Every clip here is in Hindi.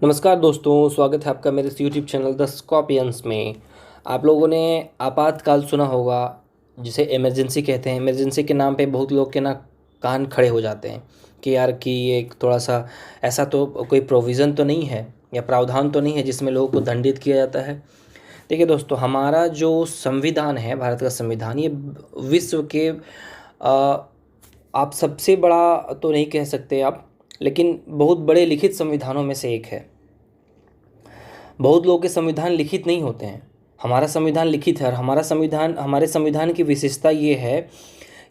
नमस्कार दोस्तों, स्वागत है आपका मेरे इस यूट्यूब चैनल द स्कॉर्पियंस में। आप लोगों ने आपातकाल सुना होगा, जिसे इमरजेंसी कहते हैं। इमरजेंसी के नाम पे बहुत लोग के ना कान खड़े हो जाते हैं कि यार कि ये एक थोड़ा सा ऐसा तो कोई प्रोविज़न तो नहीं है या प्रावधान तो नहीं है जिसमें लोगों को दंडित किया जाता है। देखिए दोस्तों, हमारा जो संविधान है, भारत का संविधान, ये विश्व के आप सबसे बड़ा तो नहीं कह सकते आप, लेकिन बहुत बड़े लिखित संविधानों में से एक है। बहुत लोगों के संविधान लिखित नहीं होते हैं। हमारा संविधान लिखित है और हमारे संविधान की विशेषता ये है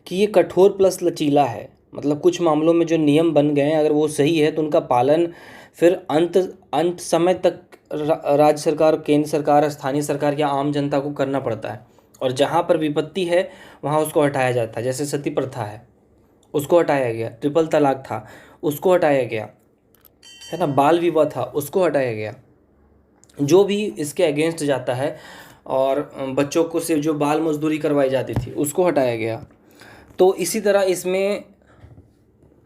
कि ये कठोर प्लस लचीला है। मतलब कुछ मामलों में जो नियम बन गए हैं, अगर वो सही है तो उनका पालन फिर अंत समय तक राज्य सरकार, केंद्र सरकार, स्थानीय सरकार या आम जनता को करना पड़ता है। और जहाँ पर विपत्ति है वहाँ उसको हटाया जाता है। जैसे सती प्रथा है, उसको हटाया गया। ट्रिपल तलाक था, उसको हटाया गया, है ना। बाल विवाह था, उसको हटाया गया। जो भी इसके अगेंस्ट जाता है, और बच्चों को से जो बाल मजदूरी करवाई जाती थी उसको हटाया गया। तो इसी तरह इसमें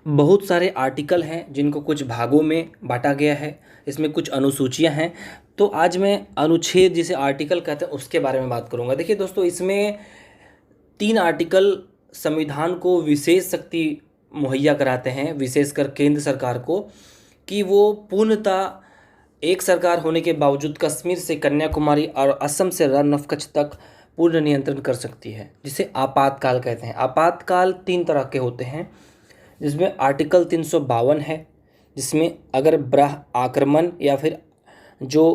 बहुत सारे आर्टिकल हैं जिनको कुछ भागों में बांटा गया है। इसमें कुछ अनुसूचियां हैं। तो आज मैं अनुच्छेद, जिसे आर्टिकल कहते हैं, उसके बारे में बात करूंगा। देखिए दोस्तों, इसमें 3 आर्टिकल संविधान को विशेष शक्ति मुहैया कराते हैं, विशेषकर केंद्र सरकार को, कि वो पूर्णतः एक सरकार होने के बावजूद कश्मीर से कन्याकुमारी और असम से रन ऑफ कच्छ तक पूर्ण नियंत्रण कर सकती है, जिसे आपातकाल कहते हैं। आपातकाल 3 तरह के होते हैं, जिसमें आर्टिकल 352 है, जिसमें अगर बाह्य आक्रमण या फिर जो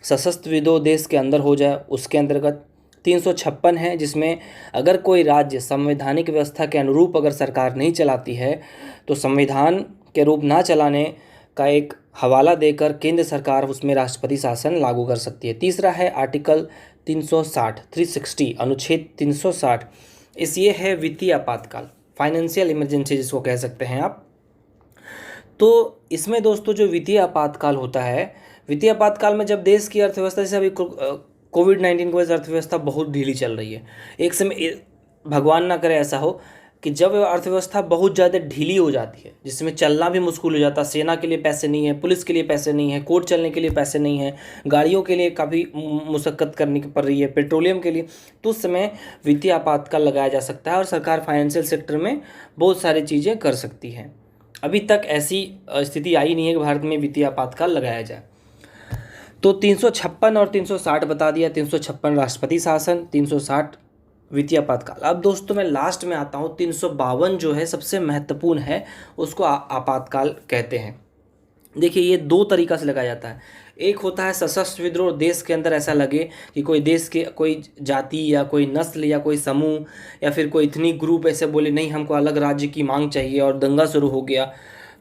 सशस्त्र विद्रोह देश के अंदर हो जाए उसके अंतर्गत। 356 है, जिसमें अगर कोई राज्य संवैधानिक व्यवस्था के अनुरूप अगर सरकार नहीं चलाती है तो संविधान के रूप ना चलाने का एक हवाला देकर केंद्र सरकार उसमें राष्ट्रपति शासन लागू कर सकती है। तीसरा है आर्टिकल 360 अनुच्छेद 360। ये है वित्तीय आपातकाल, फाइनेंशियल इमरजेंसी जिसको कह सकते हैं आप। तो इसमें दोस्तों जो वित्तीय आपातकाल होता है, वित्तीय आपातकाल में जब देश की अर्थव्यवस्था, जैसे अभी कोविड-19 की वजह से अर्थव्यवस्था बहुत ढीली चल रही है, एक समय भगवान ना करे ऐसा हो कि जब अर्थव्यवस्था बहुत ज़्यादा ढीली हो जाती है, जिसमें चलना भी मुश्किल हो जाता है, सेना के लिए पैसे नहीं है, पुलिस के लिए पैसे नहीं है, कोर्ट चलने के लिए पैसे नहीं है, गाड़ियों के लिए काफ़ी मुशक्कत करनी पड़ रही है, पेट्रोलियम के लिए, तो उस समय वित्तीय आपातकाल लगाया जा सकता है और सरकार फाइनेंशियल सेक्टर में बहुत सारी चीज़ें कर सकती है। अभी तक ऐसी स्थिति आई नहीं है कि भारत में वित्तीय आपातकाल लगाया जाए। तो 356 और 360 बता दिया। 356 राष्ट्रपति शासन, 360 वित्तीय आपातकाल। अब दोस्तों मैं लास्ट में आता हूँ, 352 जो है सबसे महत्वपूर्ण है, उसको आपातकाल कहते हैं। देखिए ये 2 तरीक़ा से लगाया जाता है। एक होता है सशस्त्र विद्रोह, देश के अंदर ऐसा लगे कि कोई देश के कोई जाति या कोई नस्ल या कोई समूह या फिर कोई इथनिक ग्रुप ऐसे बोले नहीं हमको अलग राज्य की मांग चाहिए और दंगा शुरू हो गया,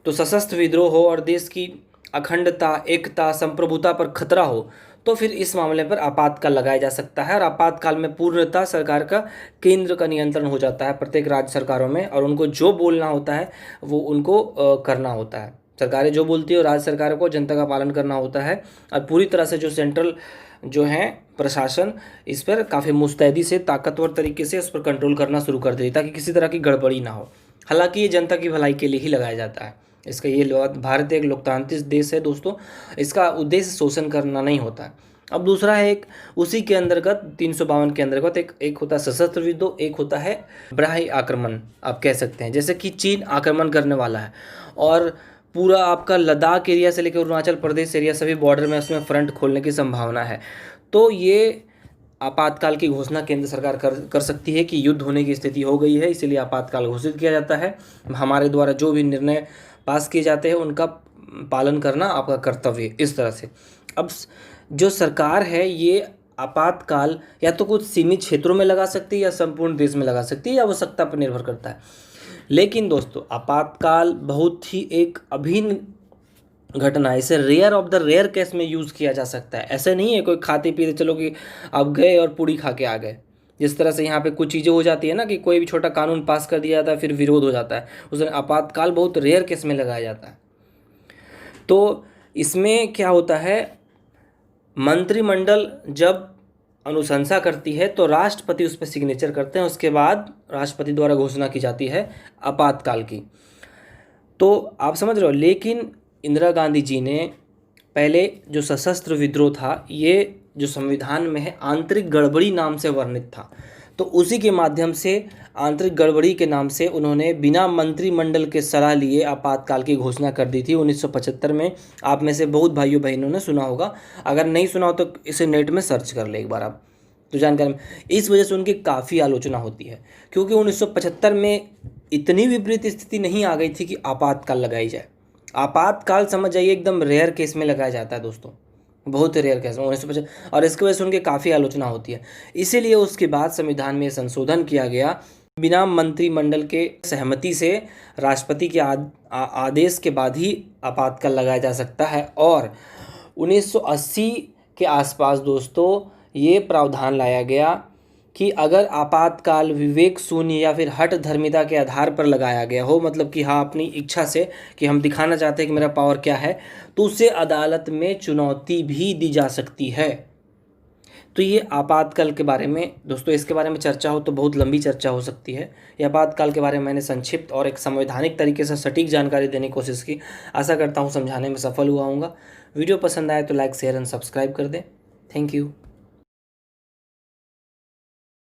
तो सशस्त्र विद्रोह हो और देश की अखंडता, एकता, संप्रभुता पर खतरा हो, तो फिर इस मामले पर आपातकाल लगाया जा सकता है। और आपातकाल में पूर्णतः सरकार का, केंद्र का नियंत्रण हो जाता है प्रत्येक राज्य सरकारों में, और उनको जो बोलना होता है वो उनको करना होता है। सरकारें जो बोलती है, राज्य सरकारों को जनता का पालन करना होता है। और पूरी तरह से जो सेंट्रल जो है प्रशासन, इस पर काफ़ी मुस्तैदी से, ताकतवर तरीके से उस पर कंट्रोल करना शुरू कर देती, ताकि किसी तरह की गड़बड़ी ना हो। हालांकि ये जनता की भलाई के लिए ही लगाया जाता है। इसका ये भारत एक लोकतांत्रिक देश है दोस्तों, इसका उद्देश्य शोषण करना नहीं होता है। अब दूसरा है एक उसी के अंतर्गत 352 के अंतर्गत एक होता है सशस्त्र विद्रोह, एक होता है बाह्य आक्रमण आप कह सकते हैं। जैसे कि चीन आक्रमण करने वाला है और पूरा आपका लद्दाख एरिया से लेकर अरुणाचल प्रदेश एरिया सभी बॉर्डर में उसमें फ्रंट खोलने की संभावना है, तो ये आपातकाल की घोषणा केंद्र सरकार कर सकती है कि युद्ध होने की स्थिति हो गई है, इसीलिए आपातकाल घोषित किया जाता है। हमारे द्वारा जो भी निर्णय पास किए जाते हैं उनका पालन करना आपका कर्तव्य है, इस तरह से। अब जो सरकार है ये आपातकाल या तो कुछ सीमित क्षेत्रों में लगा सकती है या संपूर्ण देश में लगा सकती है, या आवश्यकता पर निर्भर करता है। लेकिन दोस्तों आपातकाल बहुत ही एक अभिन्न घटना है, इसे rare of the rare case में यूज़ किया जा सकता है। ऐसे नहीं है कोई खाते पीते चलो कि आप गए और पूड़ी खा के आ गए, जिस तरह से यहाँ पे कुछ चीज़ें हो जाती है ना कि कोई भी छोटा कानून पास कर दिया जाता है फिर विरोध हो जाता है, उसमें आपातकाल बहुत रेयर केस में लगाया जाता है। तो इसमें क्या होता है, मंत्रिमंडल जब अनुशंसा करती है तो राष्ट्रपति उस पर सिग्नेचर करते हैं, उसके बाद राष्ट्रपति द्वारा घोषणा की जाती है आपातकाल की। तो आप समझ रहे हो। लेकिन इंदिरा गांधी जी ने पहले जो सशस्त्र विद्रोह था ये जो संविधान में है आंतरिक गड़बड़ी नाम से वर्णित था, तो उसी के माध्यम से आंतरिक गड़बड़ी के नाम से उन्होंने बिना मंत्रिमंडल के सलाह लिए आपातकाल की घोषणा कर दी थी 1975 में। आप में से बहुत भाइयों बहनों ने सुना होगा, अगर नहीं सुना हो तो इसे नेट में सर्च कर ले एक बार आप, तो जानकारी में। इस वजह से उनकी काफ़ी आलोचना होती है, क्योंकि 1975 में इतनी विपरीत स्थिति नहीं आ गई थी कि आपातकाल लगाई जाए। आपातकाल समझ जाइए एकदम रेयर केस में लगाया जाता है दोस्तों, बहुत रेयर केस में 1950, और इसकी वजह से उनकी काफ़ी आलोचना होती है। इसीलिए उसके बाद संविधान में संशोधन किया गया, बिना मंत्रिमंडल के सहमति से राष्ट्रपति के आदेश के बाद ही आपातकाल लगाया जा सकता है। और 1980 के आसपास दोस्तों ये प्रावधान लाया गया कि अगर आपातकाल विवेक शून्य या फिर हठ धर्मिता के आधार पर लगाया गया हो, मतलब कि हाँ अपनी इच्छा से कि हम दिखाना चाहते हैं कि मेरा पावर क्या है, तो उसे अदालत में चुनौती भी दी जा सकती है। तो ये आपातकाल के बारे में दोस्तों, इसके बारे में चर्चा हो तो बहुत लंबी चर्चा हो सकती है। ये आपातकाल के बारे में मैंने संक्षिप्त और एक संवैधानिक तरीके से सटीक जानकारी देने की कोशिश की। आशा करता हूँ समझाने में सफल हुआ हूँगा। वीडियो पसंद आए तो लाइक शेयर एंड सब्सक्राइब कर दें। Thank you.